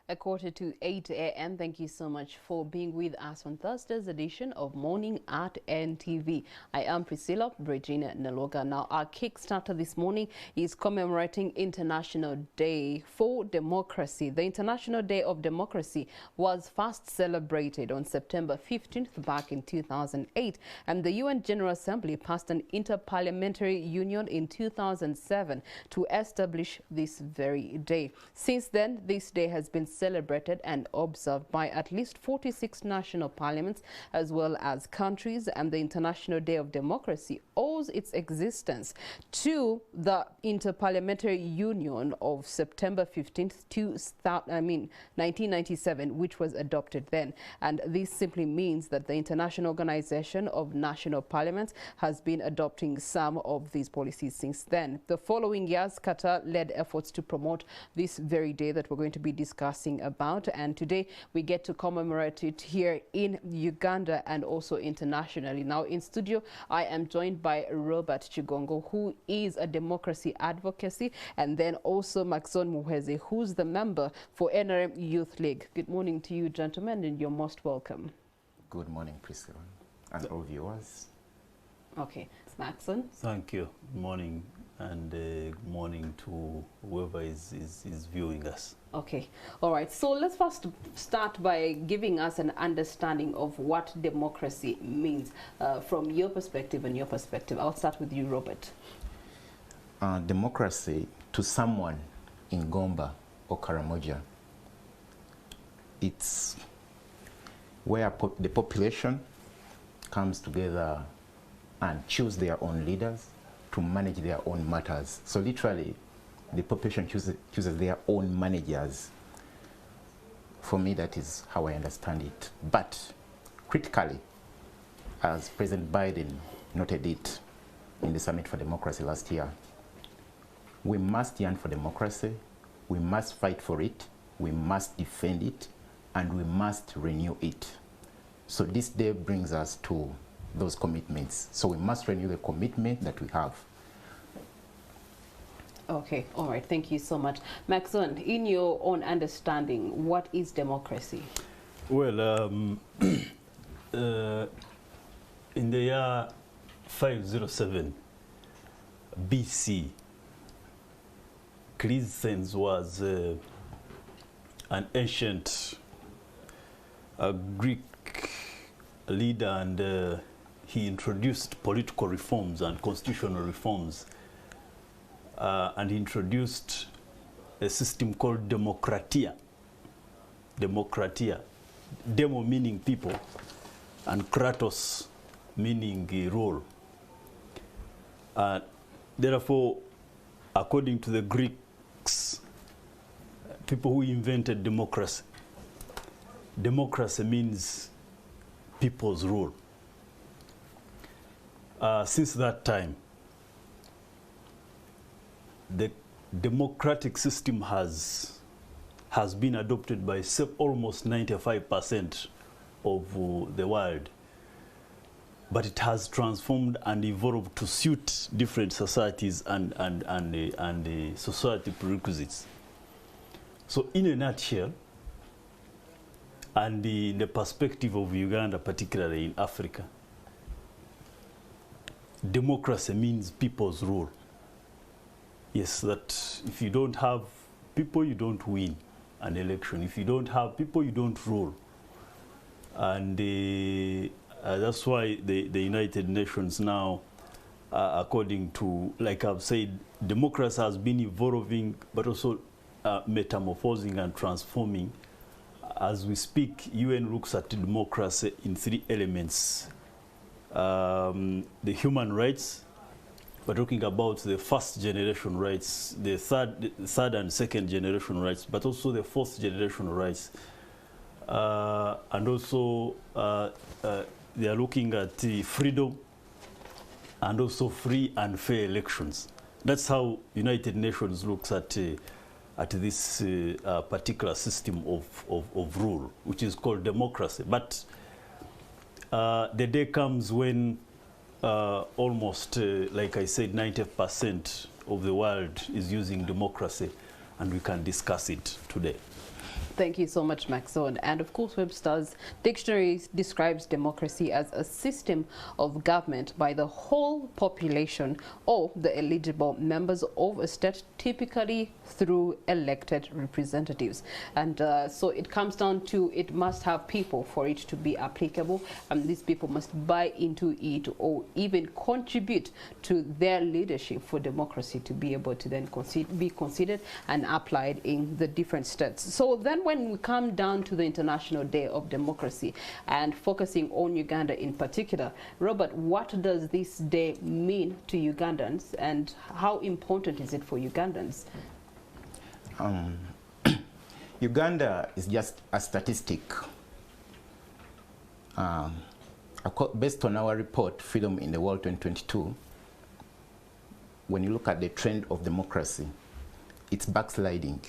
8:15 a.m. Thank you so much for being with us on Thursday's edition of Morning at NTV. I am Priscilla Regina Naloga. Now, our Kickstarter this morning is commemorating International Day for Democracy. The International Day of Democracy was first celebrated on September 15th back in 2008, and the UN General Assembly passed an Interparliamentary Union in 2007 to establish this very day. Since then, this day has been celebrated and observed by at least 46 national parliaments as well as countries, and the International Day of Democracy owes its existence to the Interparliamentary Union of September 15th, 1997, which was adopted then. And this simply means that the International Organization of National Parliaments has been adopting some of these policies since then. The following years, Qatar led efforts to promote this very day that we're going to be discussing about, and today we get to commemorate it here in Uganda and also internationally. Now in studio I am joined by Robert Kigongo, who is a democracy advocacy, and then also Macxzzon Muhwezi, who's the member for NRM Youth League. Good morning to you, gentlemen, and you're most welcome. Good morning, Priscilla, and all viewers. Okay, Macxzzon. Thank you. Good morning, and good morning to whoever is viewing us. Okay, all right. So let's first start by giving us an understanding of what democracy means from your perspective and your perspective. I'll start with you, Robert. Democracy, to someone in Gomba or Karamoja, it's where the population comes together and choose their own leaders to manage their own matters. So literally, the population chooses their own managers. For me, that is how I understand it. But critically, as President Biden noted it in the Summit for Democracy last year, we must yearn for democracy, we must fight for it, we must defend it, and we must renew it. So this day brings us to those commitments. So we must renew the commitment that we have. Okay, all right, thank you so much. Macxzzon, in your own understanding, what is democracy? Well, in the year 507 BC, Macxzzon was an ancient Greek leader, and he introduced political reforms and constitutional reforms. And he introduced a system called democratia. Democratia. Demo meaning people, and kratos meaning rule. Therefore, according to the Greeks, people who invented democracy, democracy means people's rule. Since that time, the democratic system has been adopted by almost 95% of the world, but it has transformed and evolved to suit different societies and the society prerequisites. So in a nutshell, and in the perspective of Uganda, particularly in Africa, democracy means people's rule. Yes, that if you don't have people, you don't win an election. If you don't have people, you don't rule. And that's why the United Nations now, according to, like I've said, democracy has been evolving, but also metamorphosing and transforming. As we speak, UN looks at democracy in three elements. The human rights. We're talking about the first generation rights, the third and second generation rights, but also the fourth generation rights. And also they are looking at freedom and also free and fair elections. That's how United Nations looks at this particular system of rule, which is called democracy. But the day comes when almost, like I said, 90% of the world is using democracy, and we can discuss it today. Thank you so much, Macxzzon. And of course, Webster's dictionary describes democracy as a system of government by the whole population or the eligible members of a state, typically through elected representatives. And so it comes down to it must have people for it to be applicable, and these people must buy into it or even contribute to their leadership for democracy to be able to then be considered and applied in the different states. So then when we come down to the International Day of Democracy and focusing on Uganda in particular, Robert, what does this day mean to Ugandans and how important is it for Ugandans? Uganda is just a statistic. Based on our report, Freedom in the World 2022, when you look at the trend of democracy, it's backsliding.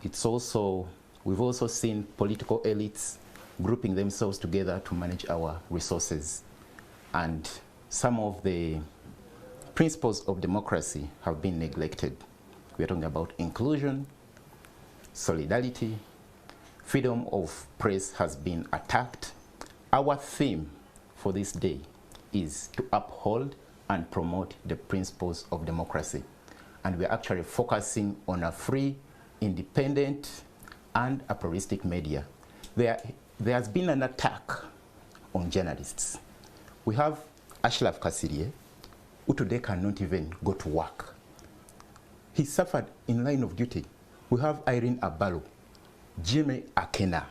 It's also, we've also seen political elites grouping themselves together to manage our resources. And some of the principles of democracy have been neglected. We're talking about inclusion, solidarity, freedom of press has been attacked. Our theme for this day is to uphold and promote the principles of democracy. And we're actually focusing on a free, independent, and a pluralistic media. There has been an attack on journalists. We have Ashraf Kasirye, who today cannot even go to work. He suffered in line of duty. We have Irene Abalo, Jimmy Akena,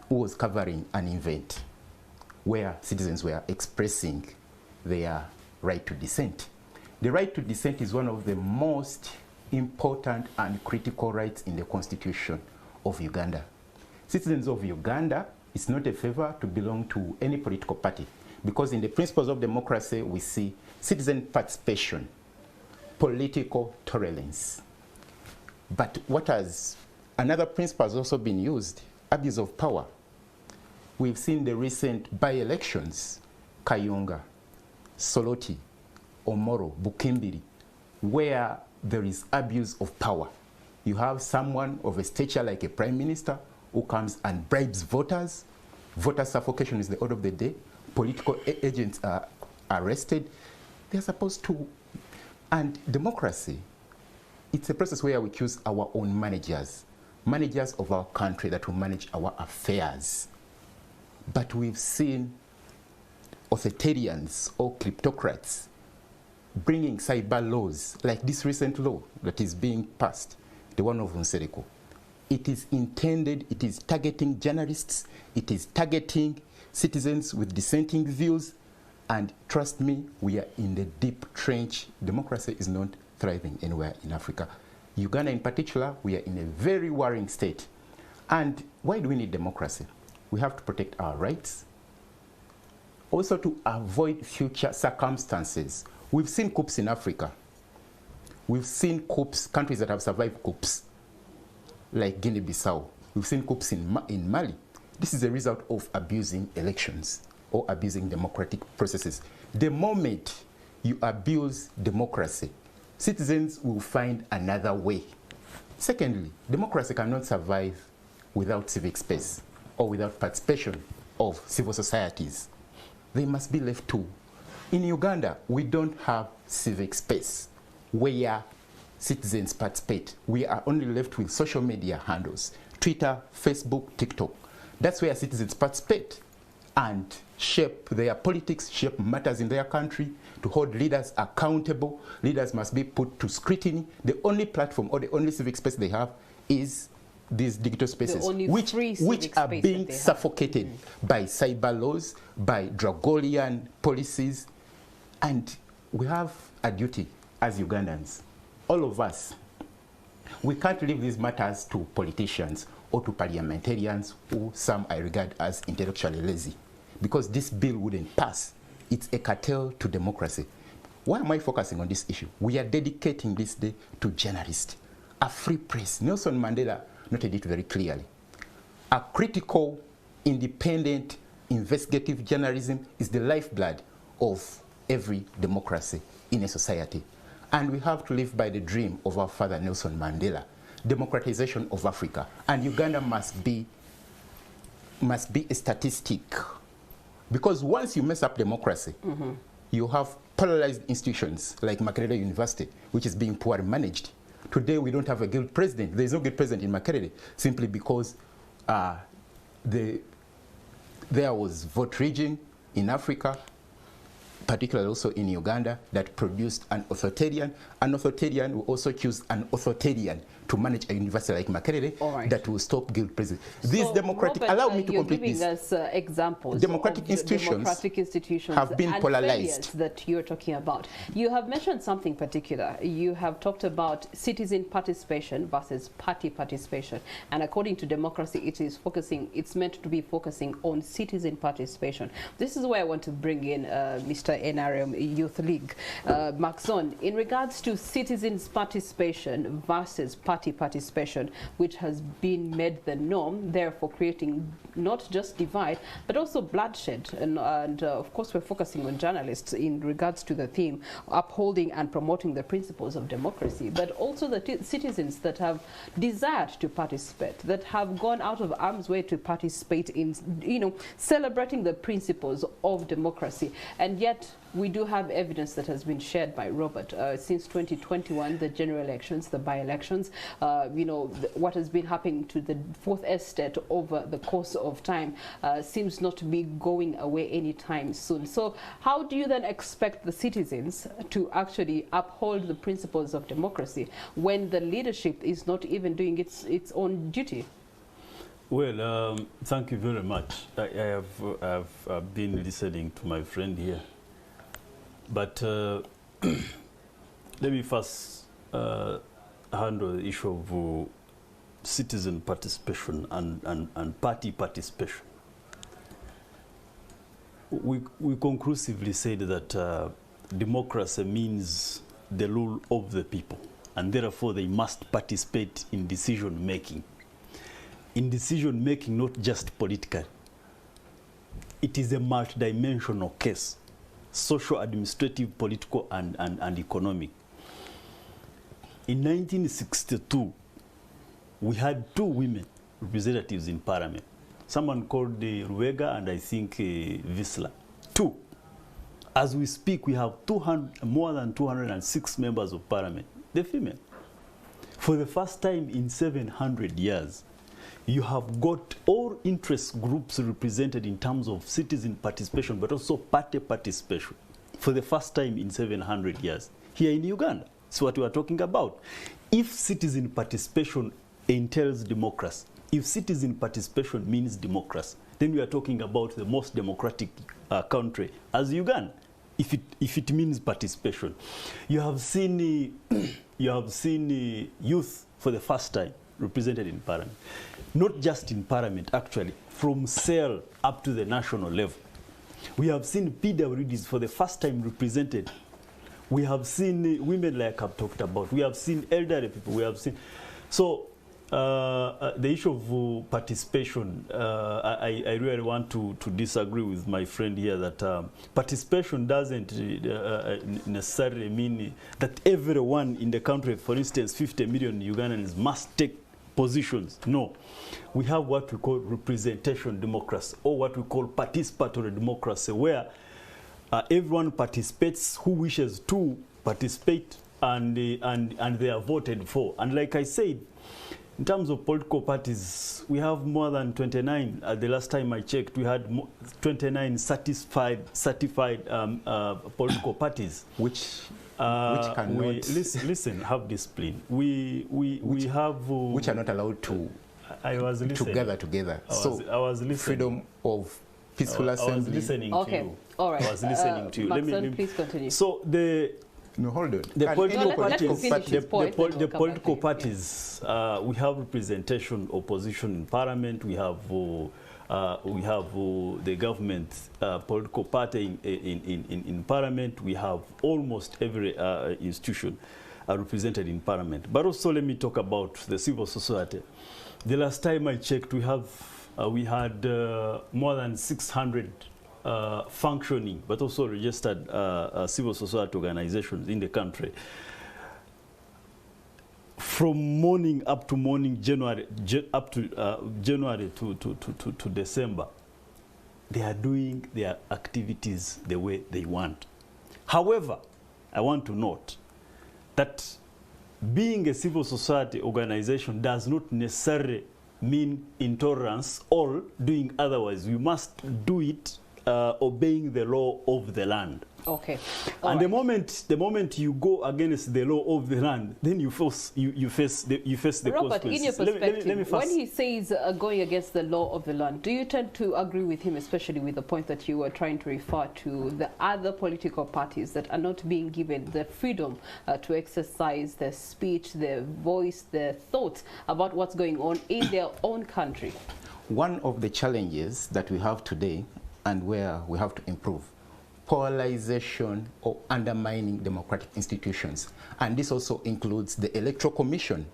who was covering an event where citizens were expressing their right to dissent. The right to dissent is one of the most important and critical rights in the Constitution of Uganda. Citizens of Uganda, it's not a favor to belong to any political party, because in the principles of democracy we see citizen participation, political tolerance. But another principle has also been used, abuse of power. We've seen the recent by-elections, Kayunga, Soloti, Omoro, Bukimbiri, where there is abuse of power. You have someone of a stature like a prime minister who comes and bribes voters. Voter suffocation is the order of the day. Political agents are arrested. They're supposed to. And democracy, it's a process where we choose our own managers of our country that will manage our affairs. But we've seen authoritarians or kleptocrats bringing cyber laws, like this recent law that is being passed, the one of Nsereko. It is intended, it is targeting journalists, it is targeting citizens with dissenting views, and trust me, we are in the deep trench. Democracy is not thriving anywhere in Africa. Uganda in particular, we are in a very worrying state. And why do we need democracy? We have to protect our rights, also to avoid future circumstances. We've seen coups in Africa. We've seen coups, countries that have survived coups, like Guinea-Bissau. We've seen coups in Mali. This is a result of abusing elections or abusing democratic processes. The moment you abuse democracy, citizens will find another way. Secondly, democracy cannot survive without civic space or without participation of civil societies. They must be left to. In Uganda, we don't have civic space where citizens participate. We are only left with social media handles, Twitter, Facebook, TikTok. That's where citizens participate and shape their politics, shape matters in their country, to hold leaders accountable. Leaders must be put to scrutiny. The only platform or the only civic space they have is these digital spaces, which are being suffocated by cyber laws, by Dragolian policies. And we have a duty as Ugandans, all of us. We can't leave these matters to politicians or to parliamentarians, who some I regard as intellectually lazy, because this bill wouldn't pass. It's a curtail to democracy. Why am I focusing on this issue? We are dedicating this day to journalists, a free press. Nelson Mandela noted it very clearly. A critical, independent, investigative journalism is the lifeblood of every democracy in a society. And we have to live by the dream of our father Nelson Mandela, democratization of Africa. And Uganda must be a statistic. Because once you mess up democracy, you have polarized institutions like Makerere University, which is being poorly managed. Today, we don't have a guild president. There is no guild president in Makerere, simply because there was vote rigging in Africa, particularly also in Uganda, that produced an authoritarian. An authoritarian will also choose an authoritarian to manage a university like Makerere that will stop guild president. These democratic, Robert, allow me to complete this. You're giving us examples democratic institutions have been polarized that you're talking about. You have mentioned something particular. You have talked about citizen participation versus party participation. And according to democracy, it's meant to be focusing on citizen participation. This is where I want to bring in Mr. NRM Youth League. Macxzzon, in regards to citizens participation versus party participation, which has been made the norm, therefore creating not just divide, but also bloodshed. And of course, we're focusing on journalists in regards to the theme, upholding and promoting the principles of democracy, but also the citizens that have desired to participate, that have gone out of arm's way to participate in, celebrating the principles of democracy. And yet, we do have evidence that has been shared by Robert since 2021, the general elections, the by-elections, what has been happening to the Fourth Estate over the course of time seems not to be going away anytime soon. So how do you then expect the citizens to actually uphold the principles of democracy when the leadership is not even doing its own duty? Well, thank you very much. I have been listening to my friend here. But let me first handle the issue of citizen participation and party participation. We conclusively said that democracy means the rule of the people, and therefore they must participate in decision making. In decision making, not just political. It is a multidimensional case. Social, administrative, political, and economic. In 1962, we had 2 women representatives in parliament. Someone called Ruega and I think Visla. 2. As we speak, we have more than 206 members of parliament. They're female. For the first time in 700 years, you have got all interest groups represented in terms of citizen participation, but also party participation for the first time in 700 years here in Uganda. That's what we are talking about. If citizen participation entails democracy, if citizen participation means democracy, then we are talking about the most democratic country as Uganda. If it means participation, you have seen youth for the first time represented in parliament. Not just in parliament, actually, from cell up to the national level. We have seen PWDs for the first time represented. We have seen women like I've talked about. We have seen elderly people. We have seen. So the issue of participation, I really want to disagree with my friend here that participation doesn't necessarily mean that everyone in the country, for instance, 50 million Ugandans must take positions. No. We have what we call representation democracy, or what we call participatory democracy, where everyone participates who wishes to participate, and they are voted for. And like I said, in terms of political parties, we have more than 29. The last time I checked, we had 29 certified political parties. Which cannot... Listen, have discipline. We have... which are not allowed to... I was listening. To gather together. I was listening. Freedom of peaceful assembly. I was listening to you. All right. I was listening to you. Macxzzon, please continue. So no, hold on. The political parties, we have representation, opposition in parliament. We have the government political party in parliament. We have almost every institution represented in parliament. But also, let me talk about the civil society. The last time I checked, we had more than 600 functioning, but also registered civil society organizations in the country. from morning up to morning, January to December, they are doing their activities the way they want. However, I want to note that being a civil society organization does not necessarily mean intolerance or doing otherwise. You must do it obeying the law of the land. Okay. And the moment you go against the law of the land, then you face the Robert, consequences. in your perspective, let me when he says going against the law of the land, do you tend to agree with him, especially with the point that you were trying to refer to the other political parties that are not being given the freedom to exercise their speech, their voice, their thoughts about what's going on in their own country? One of the challenges that we have today and where we have to improve, polarization or undermining democratic institutions. And this also includes the Electoral Commission,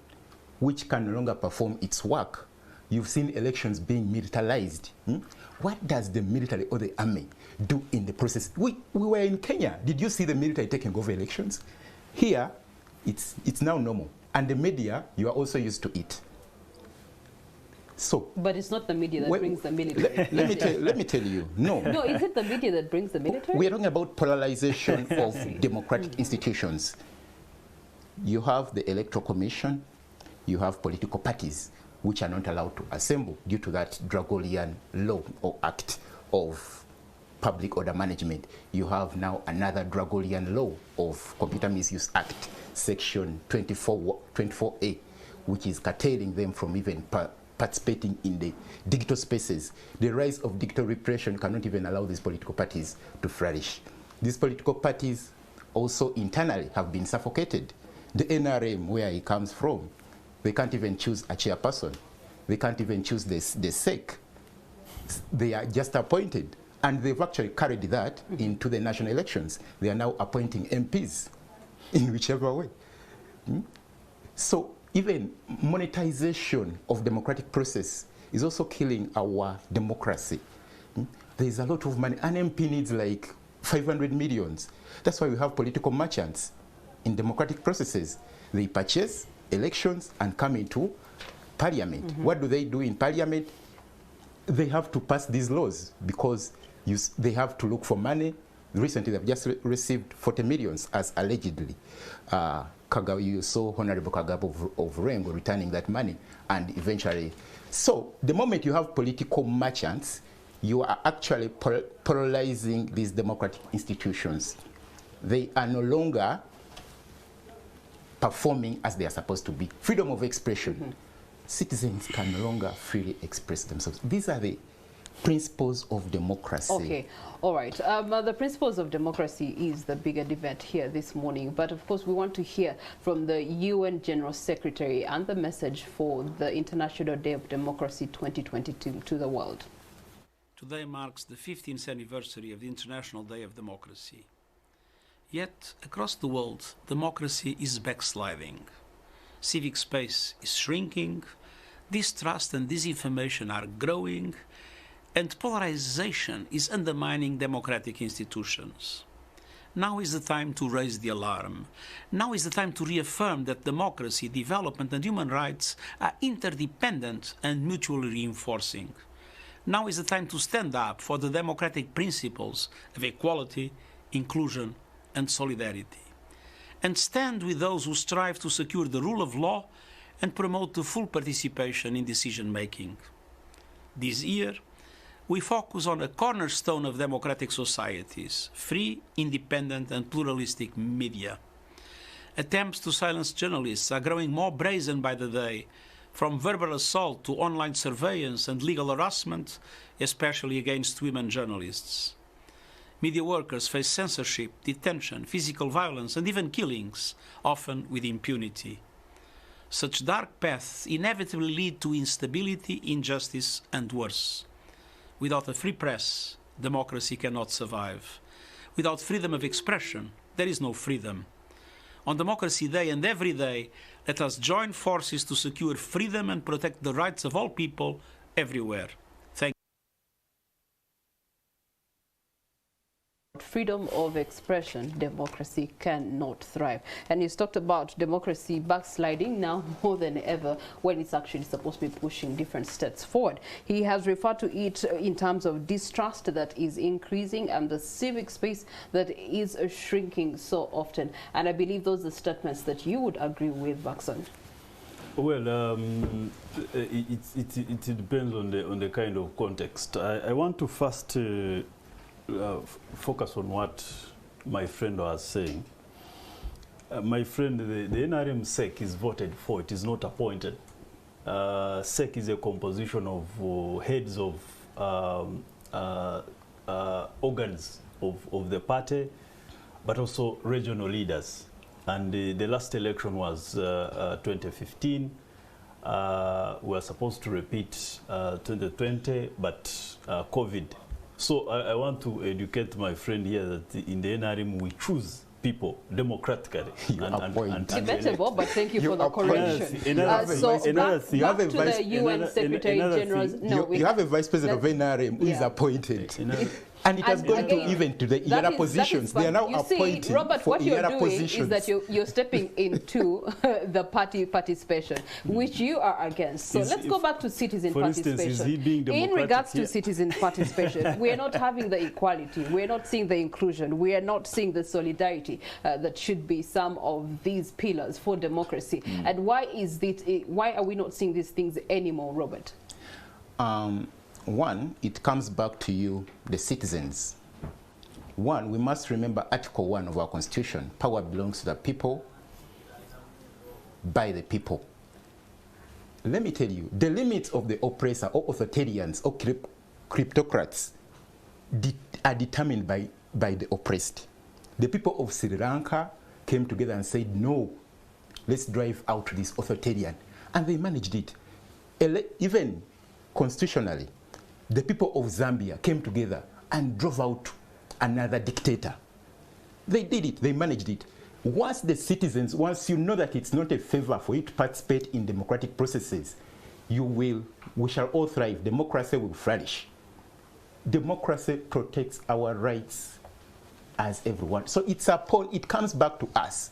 which can no longer perform its work. You've seen elections being militarized. What does the military or the army do in the process? We were in Kenya. Did you see the military taking over elections? Here, it's now normal. And the media, you are also used to it. So, but it's not the media that brings the military. Let me tell you, no. No, is it the media that brings the military? We are talking about polarization of democratic institutions. You have the Electoral Commission, you have political parties, which are not allowed to assemble due to that Dragolian law or act of public order management. You have now another Dragolian law of Computer Misuse Act, Section 24A, which is curtailing them from even participating in the digital spaces. The rise of digital repression cannot even allow these political parties to flourish. These political parties also internally have been suffocated. The NRM, where it comes from, they can't even choose a chairperson. They can't even choose the SEC. They are just appointed. And they've actually carried that into the national elections. They are now appointing MPs in whichever way. So even monetization of democratic process is also killing our democracy. There's a lot of money. An MP needs like 500 millions. That's why we have political merchants in democratic processes. They purchase elections and come into parliament. What do they do in parliament? They have to pass these laws because they have to look for money. Recently, they've just received 40 millions as allegedly. You saw Honorable Kagabo of Rengo returning that money, and eventually. So the moment you have political merchants, you are actually polarizing these democratic institutions. They are no longer performing as they are supposed to be. Freedom of expression. Citizens can no longer freely express themselves. These are the principles of democracy. Okay, all right. The principles of democracy is the bigger debate here this morning, but of course we want to hear from the UN General Secretary and the message for the International Day of Democracy 2022 to the world. Today marks the 15th anniversary of the International Day of Democracy. Yet, across the world, democracy is backsliding. Civic space is shrinking, distrust and disinformation are growing, and polarization is undermining democratic institutions. Now is the time to raise the alarm. Now is the time to reaffirm that democracy, development and human rights are interdependent and mutually reinforcing. Now is the time to stand up for the democratic principles of equality, inclusion and solidarity, and stand with those who strive to secure the rule of law and promote the full participation in decision-making. This year, we focus on a cornerstone of democratic societies: free, independent and pluralistic media. Attempts to silence journalists are growing more brazen by the day, from verbal assault to online surveillance and legal harassment, especially against women journalists. Media workers face censorship, detention, physical violence and even killings, often with impunity. Such dark paths inevitably lead to instability, injustice and worse. Without a free press, democracy cannot survive. Without freedom of expression, there is no freedom. On Democracy Day and every day, let us join forces to secure freedom and protect the rights of all people everywhere. Thank you. freedom of expression, democracy cannot thrive. And he's talked about democracy backsliding now more than ever when it's actually supposed to be pushing different steps forward. He has referred to it in terms of distrust that is increasing and the civic space that is shrinking so often. And I believe those are statements that you would agree with, Macxzzon. Well, it depends on the kind of context. I want to first focus on what my friend was saying. My friend, the NRM SEC is voted for, it is not appointed. SEC is a composition of heads of organs of the party, but also regional leaders. And the last election was 2015. We were supposed to repeat 2020, but COVID. So I want to educate my friend here that in the NRM we choose people democratically. Debatable, but thank you for the correction. You have a vice UN Secretary General's. No, you have a vice president of NRM who is appointed. And it has gone to even to the ERA positions. They are now appointed. See, Robert, what you're doing positions. is that you're stepping into the party participation, which you are against. So let's go back to citizen participation. In regards to citizen participation, we are not having the equality. We are not seeing the inclusion. We are not seeing the solidarity that should be some of these pillars for democracy. And why is it? Why are we not seeing these things anymore, Robert? One, it comes back to you, the citizens. One, we must remember Article 1 of our Constitution. Power belongs to the people, by the people. Let me tell you, the limits of the oppressor or authoritarians or kleptocrats are determined by the oppressed. The people of Sri Lanka came together and said, no, let's drive out this authoritarian. And they managed it. Even constitutionally, the people of Zambia came together and drove out another dictator. They did it, they managed it. Once the citizens, once you know that it's not a favor for you to participate in democratic processes, we shall all thrive. Democracy will flourish. Democracy protects our rights as everyone. So it comes back to us.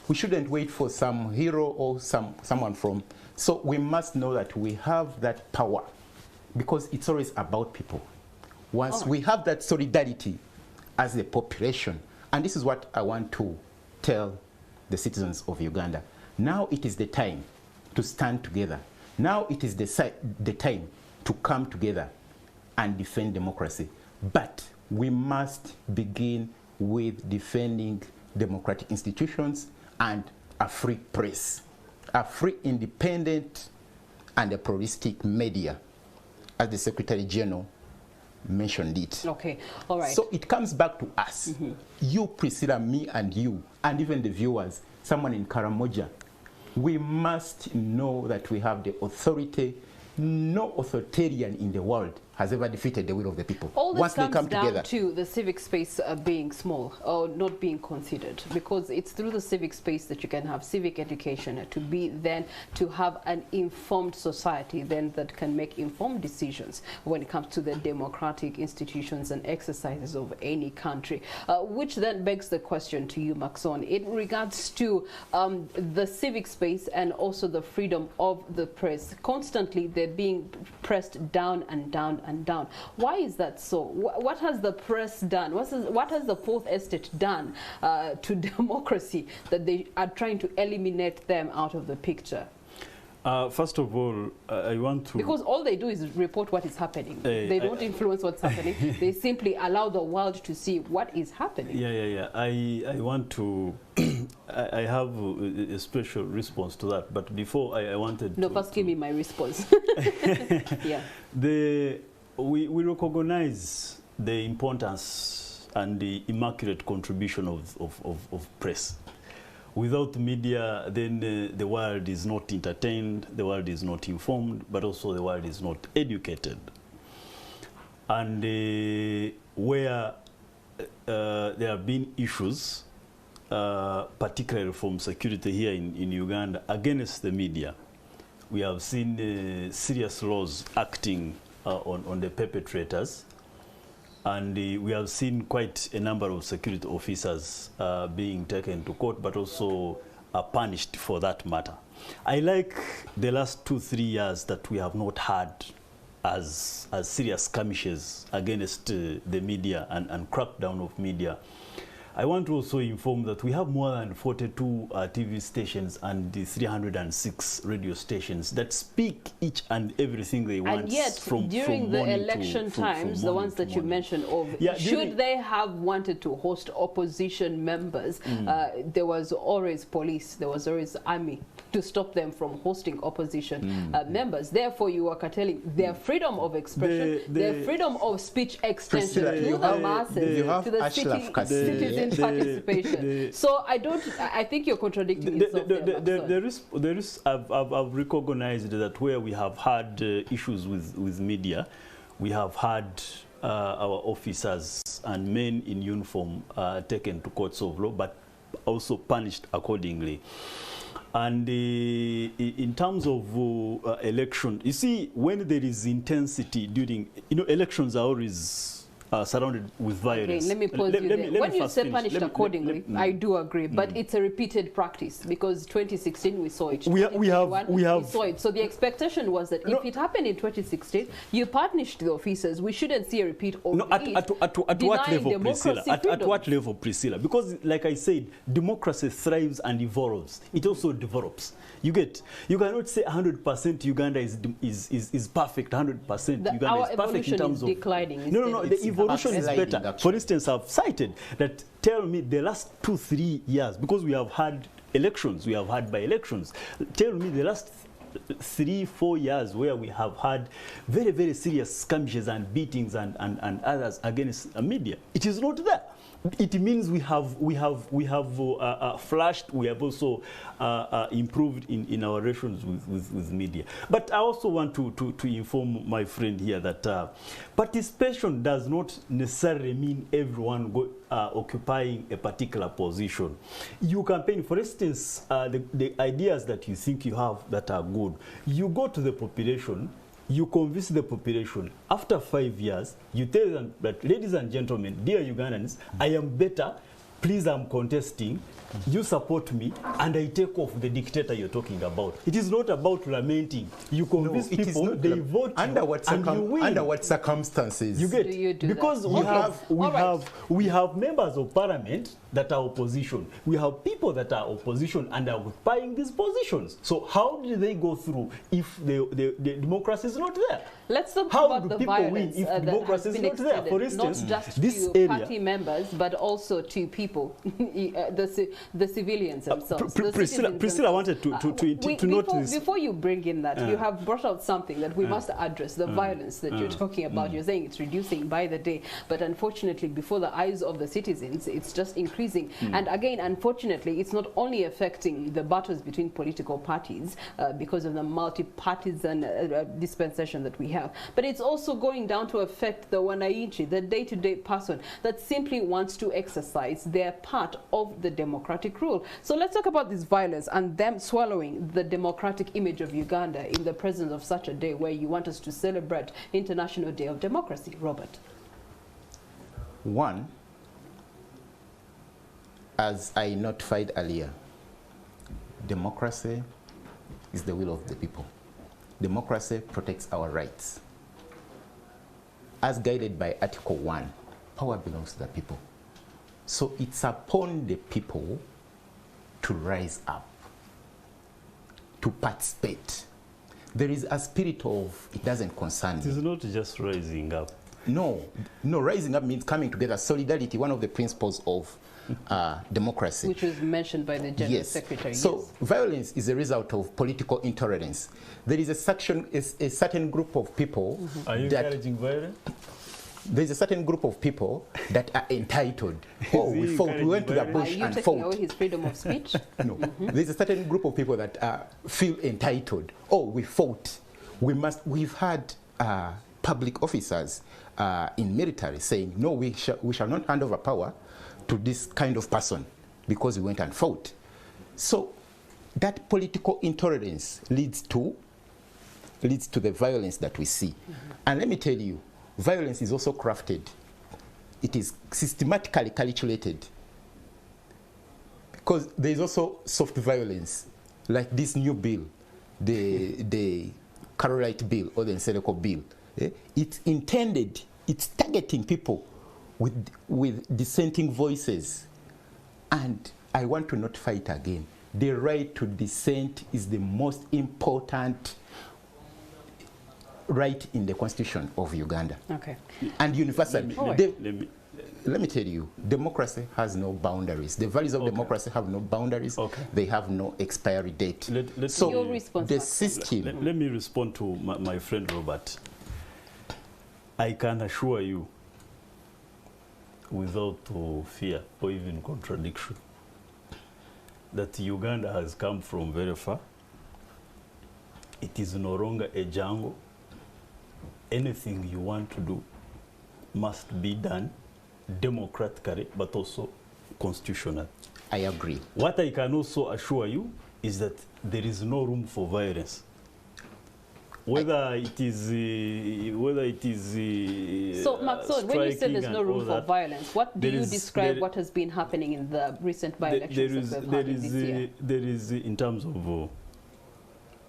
We shouldn't wait for some hero or someone from. So we must know that we have that power, because it's always about people. Once we have that solidarity as a population, and this is what I want to tell the citizens of Uganda, now it is the time to stand together. Now it is the time to come together and defend democracy. But we must begin with defending democratic institutions and a free press, a free, independent, and a pluralistic media, as the Secretary General mentioned it. Okay, all right. So it comes back to us. You, Priscilla, me, and you, and even the viewers, someone in Karamoja. We must know that we have the authority. No authoritarian in the world has ever defeated the will of the people. All this once comes they come down together to the civic space being small or not being considered, because it's through the civic space that you can have civic education to have an informed society then that can make informed decisions when it comes to the democratic institutions and exercises of any country, which then begs the question to you, Macxzzon, in regards to the civic space and also the freedom of the press. Constantly they're being pressed down and down and down. Why is that so? What has the press done? What has the Fourth Estate done to democracy that they are trying to eliminate them out of the picture? First of all, I want to... Because all they do is report what is happening. They don't influence what's happening. They simply allow the world to see what is happening. Yeah. I want to... I have a special response to that. But before, I wanted to... first give me my response. Yeah. We recognize the importance and the immaculate contribution of press. Without media, then the world is not entertained, the world is not informed, but also the world is not educated. And where there have been issues, particularly from security here in Uganda, against the media, we have seen serious laws acting on the perpetrators. And we have seen quite a number of security officers being taken to court, but also punished for that matter. I like the last 2-3 years that we have not had as serious skirmishes against the media and crackdown of media. I want to also inform that we have more than 42 TV stations and the 306 radio stations that speak each and everything they want. And yet, during the election times, the ones that you mentioned, should they have wanted to host opposition members, there was always police, there was always army to stop them from hosting opposition members. Therefore, you are curtailing their freedom of expression, their freedom of speech extension to the masses, to the citizens. Participation. So I think you're contradicting yourself. There is I've recognized that where we have had issues with media, we have had our officers and men in uniform taken to courts of law, but also punished accordingly. And in terms of election, you see, when there is intensity during, elections are always surrounded with violence. Okay, let me pause you there. When you say punished accordingly, I do agree, but it's a repeated practice, because 2016 we saw it. We saw it. So the expectation was that if it happened in 2016, you punished the officers. We shouldn't see a repeat of at what level, Priscilla? At what level, Priscilla? Because, like I said, democracy thrives and evolves. It also develops. You cannot say 100% Uganda is perfect. 100% Uganda is perfect in terms of declining. No, the evolution is better. For instance, I've cited that. Tell me the last 2-3 years, because we have had elections, we have had by-elections. Tell me the last 3-4 years where we have had very, very serious skirmishes and beatings and others against media. It is not there. It means we have flashed. We have also improved in our relations with media. But I also want to inform my friend here that participation does not necessarily mean everyone occupying a particular position. You campaign, for instance, the ideas that you think you have that are good. You go to the population. You convince the population. After 5 years, you tell them that, ladies and gentlemen, dear Ugandans, I am better. Please, I'm contesting. You support me, and I take off the dictator you're talking about. It is not about lamenting. You convince people, they vote under what and you win. Under what circumstances? You get, do you do because that? we have members of parliament that are opposition. We have people that are opposition and are occupying these positions. So how do they go through if the democracy is not there? Let's talk how about do the people violence win if democracy is not there? For instance, not just this to area, party members, but also to people, the civilians themselves. Priscilla wanted to note this. Before you bring in that, you have brought out something that we must address, the violence that you're talking about. You're saying it's reducing by the day, but unfortunately, before the eyes of the citizens, it's just increasing. And again, unfortunately, it's not only affecting the battles between political parties because of the multi-partisan dispensation that we have, but it's also going down to affect the wananchi, the day-to-day person that simply wants to exercise their part of the democratic rule. So let's talk about this violence and them swallowing the democratic image of Uganda in the presence of such a day where you want us to celebrate International Day of Democracy. Robert. One, as I notified earlier, democracy is the will of the people. Democracy protects our rights. As guided by Article 1, power belongs to the people. So it's upon the people to rise up, to participate. There is a spirit of, it doesn't concern me. It is not just rising up. No, rising up means coming together. Solidarity, one of the principles of democracy. Which was mentioned by the General Secretary. So violence is a result of political intolerance. There is a certain group of people. Are you encouraging violence? There's a certain group of people that are entitled. Oh, we fought. We went to the bush and fought. Are you taking away his freedom of speech? No. There's a certain group of people that feel entitled. Oh, we fought. We've had public officers in military saying, no, we shall not hand over power to this kind of person because we went and fought. So that political intolerance leads to the violence that we see. And let me tell you, violence is also crafted it is systematically calculated. Because there is also soft violence, like this new bill, the Carolite bill or the Nsereko bill. It's intended, it's targeting people with dissenting voices. And I want to notify it again. The right to dissent is the most important right in the Constitution of Uganda. Okay. And universal. Let me tell you, democracy has no boundaries. The values of democracy have no boundaries. Okay. They have no expiry date. So the system... Let me respond to my friend Robert. I can assure you, without fear or even contradiction, that Uganda has come from very far. It is no longer a jungle. Anything you want to do must be done democratically, but also constitutionally. I agree. What I can also assure you is that there is no room for violence. Whether it is so, Macxzzon, when you say there's no room for violence, what do you describe what has been happening in the recent by-elections that we've had this year? There is, in terms of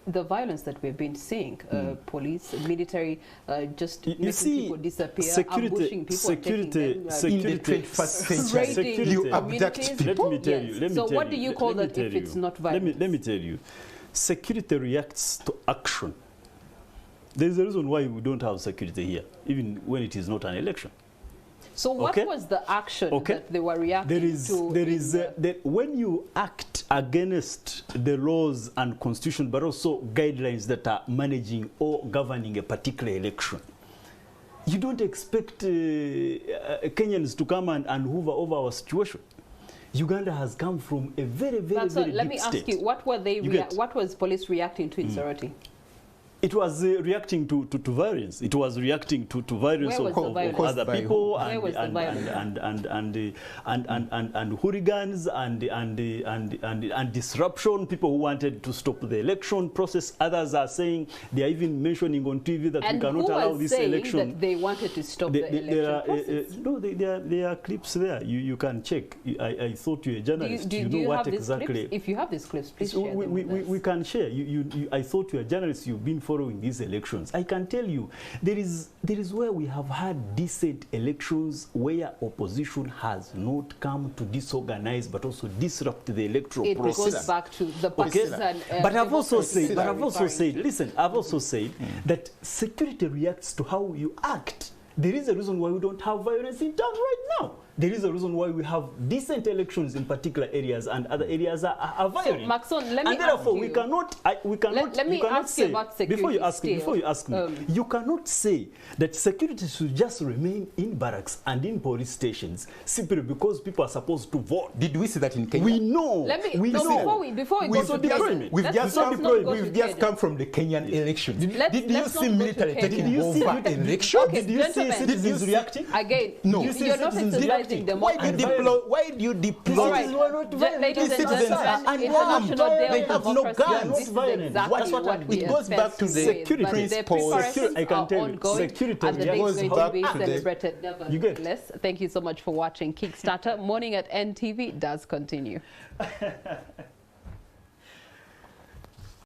the violence that we've been seeing, police, military, just making people disappear, ambushing people, taking them, in the 21st century, you abduct people. Let me tell you. So what do you call that if it's not violence? Let me tell you. Security reacts to action. There's a reason why we don't have security here, even when it is not an election. So what was the action that they were reacting to? When you act against the laws and constitution, but also guidelines that are managing or governing a particular election, you don't expect Kenyans to come and hoover over our situation. Uganda has come from a very, very, very deep let me ask you, what were they? What was police reacting to in Soroti? It was reacting to violence. It was reacting to violence of other people and hooligans and disruption. People who wanted to stop the election process. Others are saying, they are even mentioning on TV that we cannot allow this election. And who was saying that they wanted to stop the election process? No, there are clips there. You can check. I thought you're a journalist. Do you know what exactly? If you have these clips, please share them with us. We can share. I thought you're a journalist. You've been following these elections. I can tell you, there is where we have had decent elections where opposition has not come to disorganize but also disrupt the electoral process. It goes back to the partisan. But I've also said, listen, I've also said that security reacts to how you act. There is a reason why we don't have violence in town right now. There is a reason why we have decent elections in particular areas and other areas are violent. So, Macxzzon, let me and therefore, let me ask you about security. Before you ask me, you cannot say that security should just remain in barracks and in police stations simply because people are supposed to vote. Did we see that in Kenya? We know. Before we go to deployment, we've just come from the Kenyan election. Did you see military taking over elections? Did you see citizens reacting? Again, no. You're not exercising Why do you deploy? Ladies and gentlemen, International Day of Democracy. That's what it goes back to the security principles. I can tell you, security and the day is going to be celebrated. Nevertheless, thank you so much for watching. Kickstarter Morning at NTV does continue.